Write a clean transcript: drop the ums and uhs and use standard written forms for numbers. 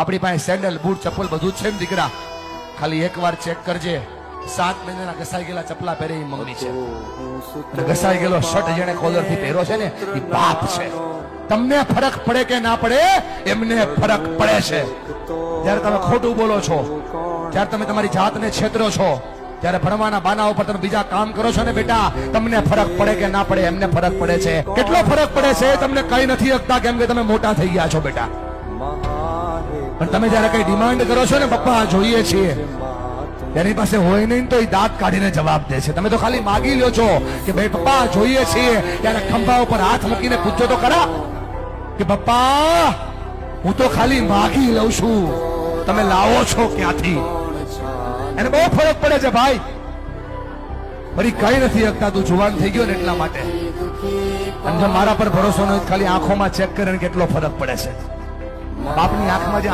આપણી પાસે sandal boot ચપ્પલ બધું જ છે ને દીકરા, ખાલી એકવાર ચેક કરજે. 7 મહિનાના ઘસાઈ ગયેલા ચપલા પહેરે એ મમ્મી છે, અને ઘસાઈ ગયેલો શર્ટ જેને કોલર થી પહેરો છે ને એ બાપ છે. તમને ફરક પડે કે ના પડે, એમને ફરક પડે છે. જયારે તમે ખોટું બોલો છો, જયારે તમે તમારી જાતને છેતરો છો, જયારે ભણવાના બાના ઉપર તમે બીજા કામ કરો છો ને બેટા, તમને ફરક પડે કે ના પડે, એમને ફરક પડે છે. કેટલો ફરક પડે છે તમને કઈ નથી શકતા, કેમ કે તમે મોટા થઈ ગયા છો બેટા. પણ તમે જયારે કઈ ડિમાન્ડ કરો છો ને, પપ્પા જોઈએ છીએ, એની પાસે હોય નહીં તો એ દાંત કાઢીને જવાબ દે છે. તમે તો ખાલી માગી લ્યો છો કે ભાઈ પપ્પા જોઈએ છીએ, ત્યારે ખંભા ઉપર હાથ મૂકીને પૂછજો તો ખરા કે પપ્પા હું તો ખાલી માગી લઉં છું, તમે લાવો છો ક્યાંથી? એને બહુ ફરક પડે છે ભાઈ. ફરી કઈ નથી શકતા, તું જુવાન થઈ ગયો ને એટલા માટે. અને જો મારા પર ભરોસો નથી, ખાલી આંખોમાં ચેક કરીને કેટલો ફરક પડે છે. બાપની આંખમાં જે